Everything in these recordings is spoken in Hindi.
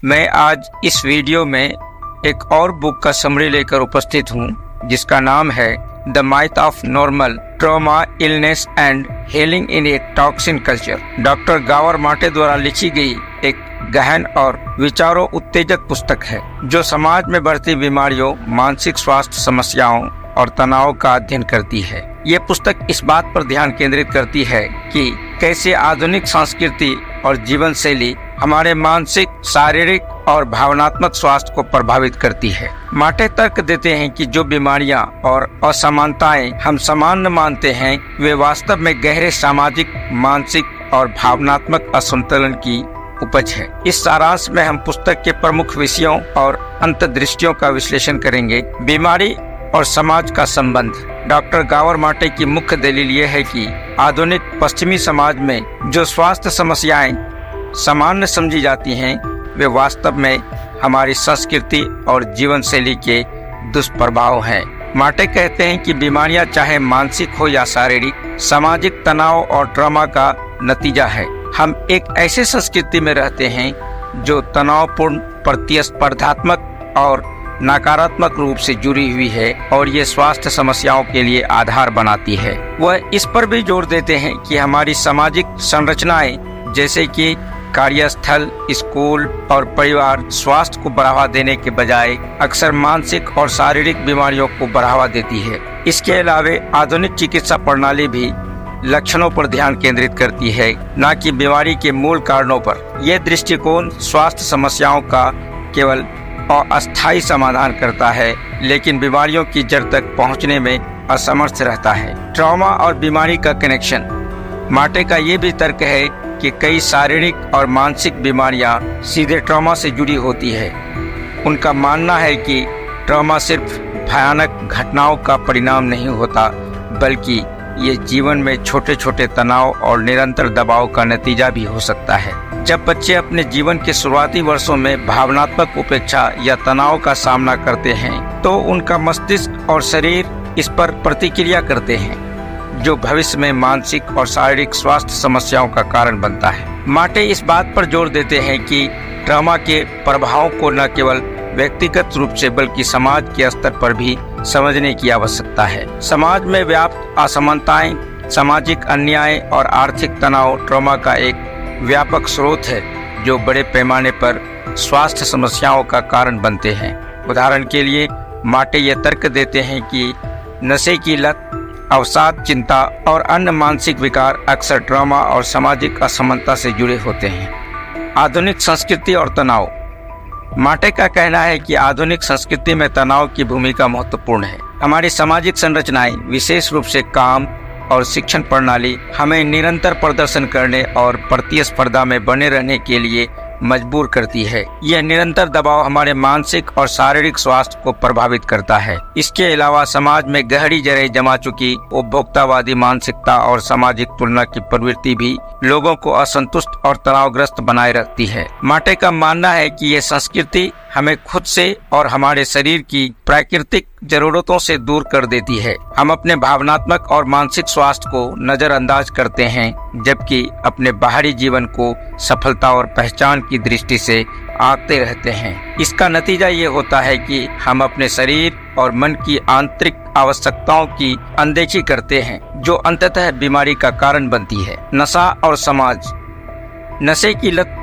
मैं आज इस वीडियो में एक और बुक का समरी लेकर उपस्थित हूँ जिसका नाम है the myth of normal trauma illness and healing in a toxin culture. Doctor Gabor Mate द्वारा लिखी गई एक गहन और विचारों उत्तेजक पुस्तक है जो समाज में बढ़ती बीमारियों, मानसिक स्वास्थ्य समस्याओं और तनाव का अध्ययन करती है। ये पुस्तक इस बात पर ध्यान केंद्रित करती है कि कैसे आधुनिक संस्कृति और जीवन शैली हमारे मानसिक, शारीरिक और भावनात्मक स्वास्थ्य को प्रभावित करती है। माटे तर्क देते हैं कि जो बीमारियां और असमानताएं हम सामान्य मानते हैं वे वास्तव में गहरे सामाजिक, मानसिक और भावनात्मक असंतुलन की उपज है। इस सारांश में हम पुस्तक के प्रमुख विषयों और अंतर्दृष्टियों का विश्लेषण करेंगे। बीमारी और समाज का संबंध। डॉक्टर गावर माटे की मुख्य दलील ये है कि आधुनिक पश्चिमी समाज में जो स्वास्थ्य समस्याएं सामान्य समझी जाती हैं वे वास्तव में हमारी संस्कृति और जीवन शैली के दुष्प्रभाव हैं। माटे कहते हैं कि बीमारियां चाहे मानसिक हो या शारीरिक, सामाजिक तनाव और ट्रॉमा का नतीजा है। हम एक ऐसे संस्कृति में रहते हैं जो तनावपूर्ण, प्रतिस्पर्धात्मक और नकारात्मक रूप से जुड़ी हुई है और ये स्वास्थ्य समस्याओं के लिए आधार बनाती है। वह इस पर भी जोर देते हैं कि हमारी सामाजिक संरचनाएं जैसे कि कार्यस्थल, स्कूल और परिवार स्वास्थ्य को बढ़ावा देने के बजाय अक्सर मानसिक और शारीरिक बीमारियों को बढ़ावा देती है। इसके अलावा आधुनिक चिकित्सा प्रणाली भी लक्षणों पर ध्यान केंद्रित करती है, न कि बीमारी के मूल कारणों पर। यह दृष्टिकोण स्वास्थ्य समस्याओं का केवल अस्थायी समाधान करता है लेकिन बीमारियों की जड़ तक पहुंचने में असमर्थ रहता है। ट्रॉमा और बीमारी का कनेक्शन। माटे का ये भी तर्क है कि कई शारीरिक और मानसिक बीमारियां सीधे ट्रॉमा से जुड़ी होती है। उनका मानना है कि ट्रॉमा सिर्फ भयानक घटनाओं का परिणाम नहीं होता बल्कि ये जीवन में छोटे छोटे तनाव और निरंतर दबाव का नतीजा भी हो सकता है। जब बच्चे अपने जीवन के शुरुआती वर्षों में भावनात्मक उपेक्षा या तनाव का सामना करते हैं तो उनका मस्तिष्क और शरीर इस पर प्रतिक्रिया करते हैं जो भविष्य में मानसिक और शारीरिक स्वास्थ्य समस्याओं का कारण बनता है। माटे इस बात पर जोर देते हैं कि ट्रॉमा के प्रभावों को न केवल व्यक्तिगत रूप से बल्कि समाज के स्तर पर भी समझने की आवश्यकता है। समाज में व्याप्त असमानताएं, सामाजिक अन्याय और आर्थिक तनाव ट्रॉमा का एक व्यापक स्रोत है जो बड़े पैमाने पर स्वास्थ्य समस्याओं का कारण बनते हैं। उदाहरण के लिए माटे ये तर्क देते हैं कि नशे की लत, अवसाद, चिंता और अन्य मानसिक विकार अक्सर ट्रॉमा और सामाजिक असमानता से जुड़े होते हैं। आधुनिक संस्कृति और तनाव। माटे का कहना है कि आधुनिक संस्कृति में तनाव की भूमिका महत्वपूर्ण है। हमारी सामाजिक संरचनाएं, विशेष रूप से काम और शिक्षण प्रणाली, हमें निरंतर प्रदर्शन करने और प्रतिस्पर्धा में बने रहने के लिए मजबूर करती है। यह निरंतर दबाव हमारे मानसिक और शारीरिक स्वास्थ्य को प्रभावित करता है। इसके अलावा समाज में गहरी जड़ें जमा चुकी उपभोक्तावादी मानसिकता और सामाजिक तुलना की प्रवृत्ति भी लोगों को असंतुष्ट और तनावग्रस्त बनाए रखती है। माटे का मानना है कि यह संस्कृति हमें खुद से और हमारे शरीर की प्राकृतिक जरूरतों से दूर कर देती है। हम अपने भावनात्मक और मानसिक स्वास्थ्य को नजरअंदाज करते हैं जबकि अपने बाहरी जीवन को सफलता और पहचान की दृष्टि से आंकते रहते हैं। इसका नतीजा ये होता है कि हम अपने शरीर और मन की आंतरिक आवश्यकताओं की अनदेखी करते हैं जो अंततः बीमारी का कारण बनती है। नशा और समाज। नशे की लत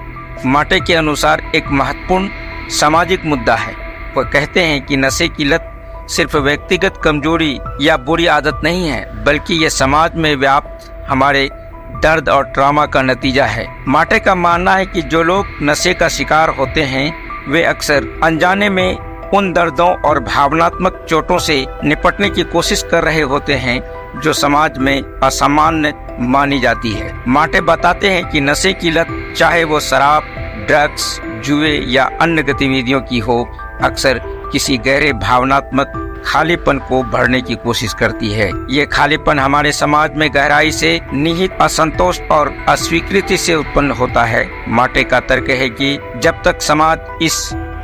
माटे के अनुसार एक महत्वपूर्ण सामाजिक मुद्दा है। वह कहते हैं कि नशे की लत सिर्फ व्यक्तिगत कमजोरी या बुरी आदत नहीं है बल्कि यह समाज में व्याप्त हमारे दर्द और ट्रॉमा का नतीजा है। माटे का मानना है कि जो लोग नशे का शिकार होते हैं वे अक्सर अनजाने में उन दर्दों और भावनात्मक चोटों से निपटने की कोशिश कर रहे होते हैं जो समाज में असामान्य मानी जाती है। माटे बताते हैं कि नशे की लत, चाहे वो शराब, ड्रग्स, जुए या अन्य गतिविधियों की हो, अक्सर किसी गहरे भावनात्मक खालीपन को भरने की कोशिश करती है। ये खालीपन हमारे समाज में गहराई से निहित असंतोष और अस्वीकृति से उत्पन्न होता है। माटे का तर्क है कि जब तक समाज इस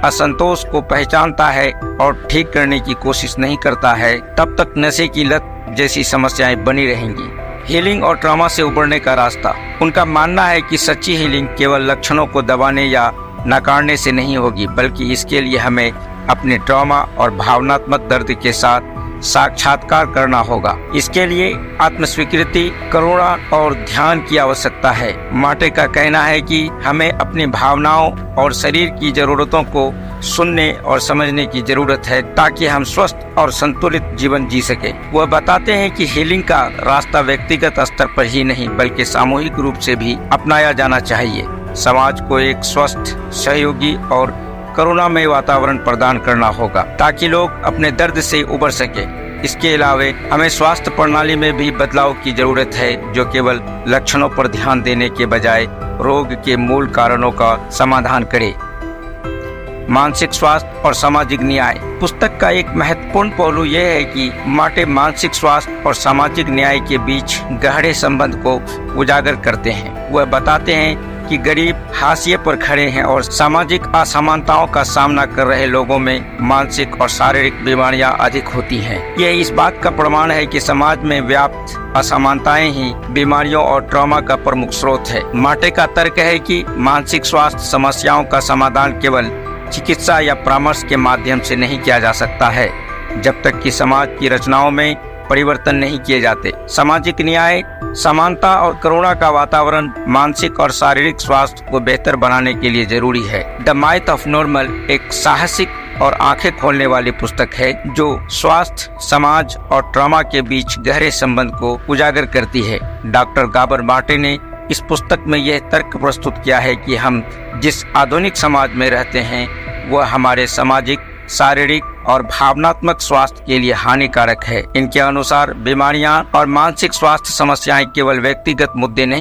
असंतोष को पहचानता है और ठीक करने की कोशिश नहीं करता है तब तक नशे की लत जैसी समस्याएं बनी रहेंगी। हीलिंग और ट्रॉमा से उबरने का रास्ता। उनका मानना है कि सच्ची हीलिंग केवल लक्षणों को दबाने या नकारने से नहीं होगी, बल्कि इसके लिए हमें अपने ट्रॉमा और भावनात्मक दर्द के साथ साक्षात्कार करना होगा। इसके लिए आत्मस्वीकृति, करुणा और ध्यान की आवश्यकता है। माटे का कहना है कि हमें अपनी भावनाओं और शरीर की जरूरतों को सुनने और समझने की जरूरत है ताकि हम स्वस्थ और संतुलित जीवन जी सके। वह बताते हैं कि हीलिंग का रास्ता व्यक्तिगत स्तर पर ही नहीं बल्कि सामूहिक रूप से भी अपनाया जाना चाहिए। समाज को एक स्वस्थ, सहयोगी और करुणामय वातावरण प्रदान करना होगा ताकि लोग अपने दर्द से उबर सके। इसके अलावा हमें स्वास्थ्य प्रणाली में भी बदलाव की जरूरत है, जो केवल लक्षणों पर ध्यान देने के बजाय रोग के मूल कारणों का समाधान करे। मानसिक स्वास्थ्य और सामाजिक न्याय। पुस्तक का एक महत्वपूर्ण पहलू यह है कि माटे मानसिक स्वास्थ्य और सामाजिक न्याय के बीच गहरे संबंध को उजागर करते हैं। वह बताते हैं कि गरीब हाशिए पर खड़े हैं और सामाजिक असमानताओं का सामना कर रहे लोगों में मानसिक और शारीरिक बीमारियां अधिक होती हैं। यह इस बात का प्रमाण है कि समाज में व्याप्त असमानताएं ही बीमारियों और ट्रॉमा का प्रमुख स्रोत है। माटे का तर्क है कि मानसिक स्वास्थ्य समस्याओं का समाधान केवल चिकित्सा या परामर्श के माध्यम से नहीं किया जा सकता है, जब तक कि समाज की रचनाओं में परिवर्तन नहीं किए जाते। सामाजिक न्याय, समानता और करुणा का वातावरण मानसिक और शारीरिक स्वास्थ्य को बेहतर बनाने के लिए जरूरी है। द माइथ ऑफ नॉर्मल एक साहसिक और आंखें खोलने वाली पुस्तक है जो स्वास्थ्य, समाज और ट्रॉमा के बीच गहरे संबंध को उजागर करती है। डॉक्टर गाबर माटे ने इस पुस्तक में यह तर्क प्रस्तुत किया है कि हम जिस आधुनिक समाज में रहते हैं वह हमारे सामाजिक, शारीरिक और भावनात्मक स्वास्थ्य के लिए हानिकारक है। इनके अनुसार बीमारियां और मानसिक स्वास्थ्य समस्याएं केवल व्यक्तिगत मुद्दे नहीं